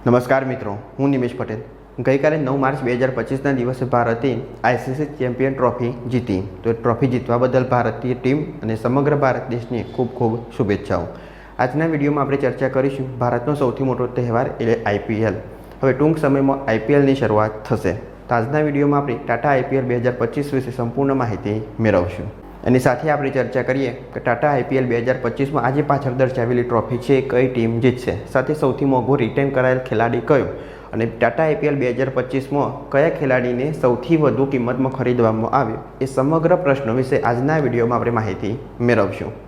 નમસ્કાર મિત્રો, હું નિમેશ પટેલ। ગઈકાલે 9 માર્ચ 2025ના દિવસે ભારતે આઈસીસી ચેમ્પિયન ટ્રોફી જીતી। તો ટ્રોફી જીતવા બદલ ભારતીય ટીમ અને સમગ્ર ભારત દેશને ખૂબ ખૂબ શુભેચ્છાઓ। આજના વિડીયોમાં આપણે ચર્ચા કરીશું ભારતનો સૌથી મોટો તહેવાર એટલે આઈપીએલ। હવે ટૂંક સમયમાં આઈપીએલની શરૂઆત થશે। તો આજના વિડીયોમાં આપણે ટાટા આઈપીએલ 2025 વિશે સંપૂર્ણ માહિતી મેળવશું। એની સાથે આપણે ચર્ચા કરીએ કે ટાટા આઈપીએલ 2025માં આજે પાછળ દર્શાવેલી ટ્રોફી છે કઈ ટીમ જીતશે, સાથે સૌથી મોંઘો રિટેન કરાયેલ ખેલાડી કયો અને ટાટા આઈપીએલ 2025માં કયા ખેલાડીને સૌથી વધુ કિંમતમાં ખરીદવામાં આવ્યો એ સમગ્ર પ્રશ્નો વિશે આજના વિડીયોમાં આપણે માહિતી મેળવશું।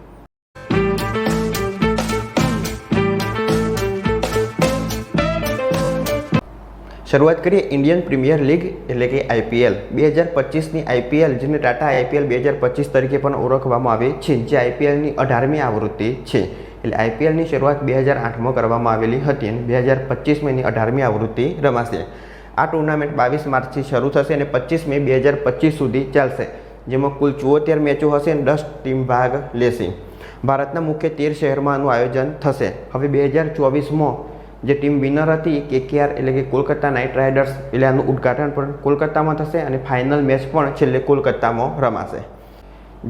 શરૂઆત કરીએ ઇન્ડિયન પ્રીમિયર લીગ એટલે કે આઈપીએલ 2025ની આઈપીએલ, જેને ટાટા આઈપીએલ 2025 તરીકે પણ ઓળખવામાં આવે છે, જે આઈપીએલની 18મી આવૃત્તિ છે। એટલે આઈપીએલની શરૂઆત 2008માં કરવામાં આવેલી હતી અને 2025માં એની 18મી આવૃત્તિ રમાશે। આ ટુર્નામેન્ટ 22 માર્ચથી શરૂ થશે અને 25 મે 2025 સુધી ચાલશે, જેમાં કુલ 74 મેચો હશે અને 10 ટીમ ભાગ લેશે। ભારતના મુખ્ય 13 શહેરમાં આનું આયોજન થશે। હવે 2024માં જે ટીમ વિનર હતી કેકેઆર એટલે કે કોલકાતા નાઇટ રાઇડર્સ, એટલે આનું ઉદ્ઘાટન પણ કોલકાતામાં થશે અને ફાઇનલ મેચ પણ છેલ્લે કોલકાતામાં રમાશે,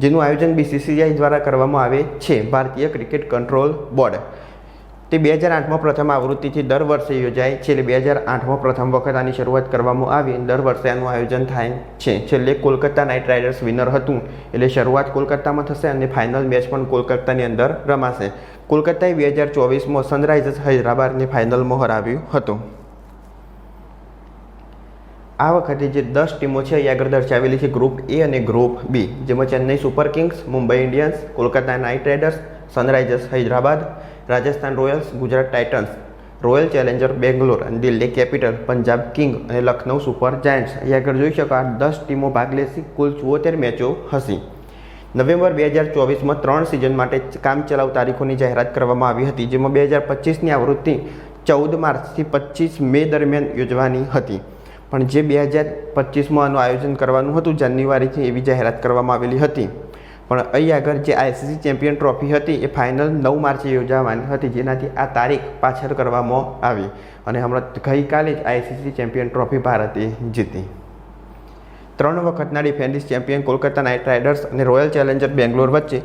જેનું આયોજન બીસીસીઆઈ દ્વારા કરવામાં આવે છે, ભારતીય ક્રિકેટ કંટ્રોલ બોર્ડ। તે 2008માં પ્રથમ આવૃત્તિથી દર વર્ષે યોજાય છે। એટલે 2008માં પ્રથમ વખત આની શરૂઆત કરવામાં આવી, દર વર્ષે આનું આયોજન થાય છે। છેલ્લે કોલકાતા નાઇટ રાઇડર્સ વિનર હતું, એટલે શરૂઆત કોલકાતામાં થશે અને ફાઇનલ મેચ પણ કોલકાતાની અંદર રમાશે। કોલકાતાએ 2024માં સનરાઇઝર્સ હૈદરાબાદને ફાઇનલમાં હરાવ્યું હતું। આ વખતે જે 10 ટીમો છે એ આગળ દર્શાવેલી છે ગ્રુપ એ અને ગ્રુપ બી, જેમાં Chennai super Kings, Mumbai Indians, Kolkata night riders, Sunrisers Hyderabad, Rajasthan Royals, Gujarat Titans, royal Challenger Bangalore અને દિલ્હી કેપિટલ, પંજાબ કિંગ અને લખનઉ સુપર જાયન્ટ્સ અહીં આગળ જોઈ શકો। આ 10 ટીમો ભાગ લેશે। કુલ 74 મેચો હશે। નવેમ્બર 2024માં 3 સિઝન માટે કામચલાઉ તારીખોની જાહેરાત કરવામાં આવી હતી, જેમાં 2025ની આવૃત્તિ 14 માર્ચથી 25 મે દરમિયાન યોજવાની હતી, પણ જે 2025માં આનું આયોજન કરવાનું હતું જાન્યુઆરીથી એવી જાહેરાત કરવામાં આવેલી હતી। પણ અહીં આગળ જે આઈસીસી ચેમ્પિયન ટ્રોફી હતી એ ફાઇનલ 9 માર્ચે યોજાવાની હતી, જેનાથી આ તારીખ પાછળ કરવામાં આવી અને હમણાં ગઈકાલે જ આઈસીસી ચેમ્પિયન ટ્રોફી ભારતે જીતી। 3 વખતના defending champion Kolkata night riders અને રોયલ ચેલેન્જર બેંગ્લોર વચ્ચે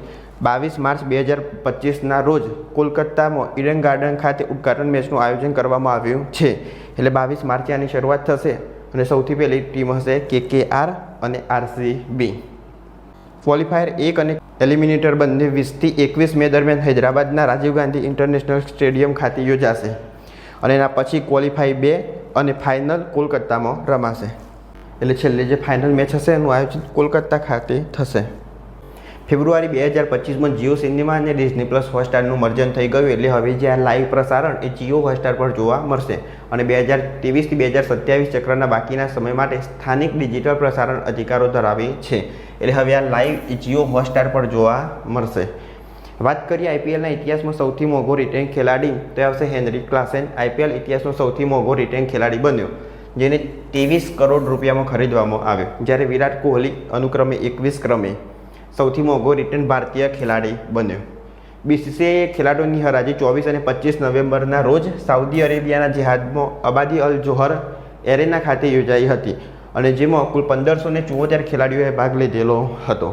22 માર્ચ 2025ના રોજ કોલકાતામાં ઈડન ગાર્ડન ખાતે ઉદ્ઘાટન મેચનું આયોજન કરવામાં આવ્યું છે। એટલે 22 માર્ચે આની શરૂઆત થશે અને સૌથી પહેલી ટીમ હશે કેકેઆર અને આરસીબી। ક્વોલિફાયર 1 અને એલિમિનેટર બંને 20થી 21 મે દરમિયાન હૈદરાબાદના રાજીવ ગાંધી ઇન્ટરનેશનલ સ્ટેડિયમ ખાતે યોજાશે અને એના પછી ક્વોલિફાય 2 અને ફાઇનલ કોલકાતામાં રમાશે। એટલે છેલ્લે જે ફાઇનલ મેચ હશે એનું આયોજન કોલકાતા ખાતે થશે। ફેબ્રુઆરી 2025માં જીઓ સિનેમા અને ડિઝની પ્લસ હોટસ્ટારનું મર્જન થઈ ગયું, એટલે હવે જે આ લાઈવ પ્રસારણ એ જીઓ હોટસ્ટાર પર જોવા મળશે અને 2023થી 2027 ચક્રના બાકીના સમય માટે સ્થાનિક ડિજિટલ પ્રસારણ અધિકારો ધરાવે છે। એટલે હવે આ લાઈવ જીઓ હોટસ્ટાર પર જોવા મળશે। વાત કરીએ આઈપીએલના ઇતિહાસમાં સૌથી મોંઘો રિટેન ખેલાડી, તો આવશે હેનરી ક્લાસેન। આઈપીએલ ઇતિહાસનો સૌથી મોંઘો રિટેન ખેલાડી બન્યો, જેને 23 કરોડ રૂપિયામાં ખરીદવામાં આવ્યો, જ્યારે વિરાટ કોહલી અનુક્રમે 21 ક્રમે સૌથી મોંઘો રિટેન ભારતીય ખેલાડી બન્યો। બીસીસીઆઈએ ખેલાડીઓની હરાજી 24 અને 25 નવેમ્બરના રોજ સાઉદી અરેબિયાના જિહાદમાં અબાદી અલ જોહર એરેના ખાતે યોજાઈ હતી અને જેમાં કુલ 1574 ખેલાડીઓએ ભાગ લીધેલો હતો।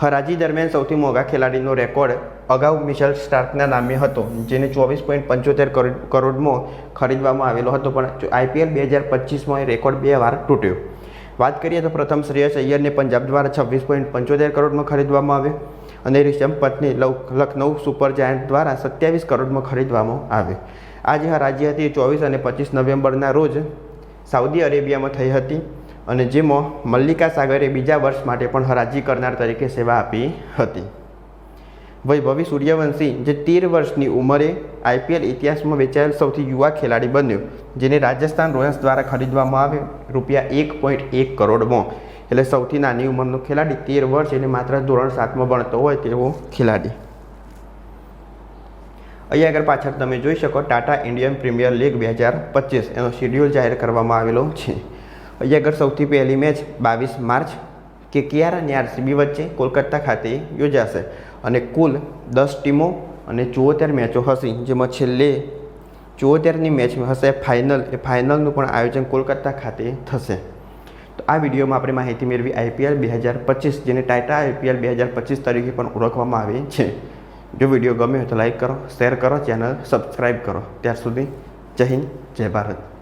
હરાજી દરમિયાન સૌથી મોંઘા ખેલાડીનો રેકોર્ડ અગાઉ મિશેલ સ્ટાર્કના નામે હતો, જેને 24.75 કરોડમાં ખરીદવામાં આવેલો હતો, પણ આઈપીએલ 2025માં એ રેકોર્ડ 2 વાર તૂટ્યો। વાત કરીએ તો પ્રથમ શ્રેયસ અય્યરને પંજાબ દ્વારા 26.75 કરોડમાં ખરીદવામાં આવ્યો અને રિષભ પંતને લખનઉ સુપર જાયન્ટ દ્વારા 27 કરોડમાં ખરીદવામાં આવ્યો। આ જે હરાજી હતી 24 અને 25 નવેમ્બરના રોજ સાઉદી અરેબિયામાં થઈ હતી અને જેમાં મલ્લિકા સાગરે બીજા વર્ષ માટે પણ હરાજી કરનાર તરીકે સેવા આપી હતી। વૈભવી સૂર્યવંશી જે 13 વર્ષની ઉંમરે આઈપીએલ ઇતિહાસમાં વેચાયેલ સૌથી યુવા ખેલાડી બન્યો, જેને રાજસ્થાન રોયલ્સ દ્વારા ખરીદવામાં આવ્યો રૂપિયા 1.1 કરોડમાં। એટલે સૌથી નાની ઉંમરનો ખેલાડી 13 વર્ષ, એટલે માત્ર ધોરણ 7માં ભણતો હોય તેવો ખેલાડી। અહીં આગળ પાછળ તમે જોઈ શકો ટાટા ઇન્ડિયન પ્રીમિયર લીગ 2025 એનો શેડ્યુલ જાહેર કરવામાં આવેલો છે। અહીં આગળ સૌથી પહેલી મેચ 22 માર્ચ કેકેઆર અને આરસીબી વચ્ચે કોલકાતા ખાતે યોજાશે અને કુલ 10 ટીમો અને 74 મેચો હશે, જેમાં છેલ્લે 74ની મેચ હશે ફાઇનલ, એ ફાઇનલનું પણ આયોજન કોલકાતા ખાતે થશે. તો આ વિડીયોમાં આપણે માહિતી મેળવી IPL 2025, જેને ટાટા IPL 2025 તરીકે પણ ઓળખવામાં આવે છે. જો વિડીયો ગમ્યો હોય તો લાઈક કરો, શેર કરો, ચેનલ સબસ્ક્રાઈબ કરો. ત્યાર સુધી જય હિન્દ, જય ભારત.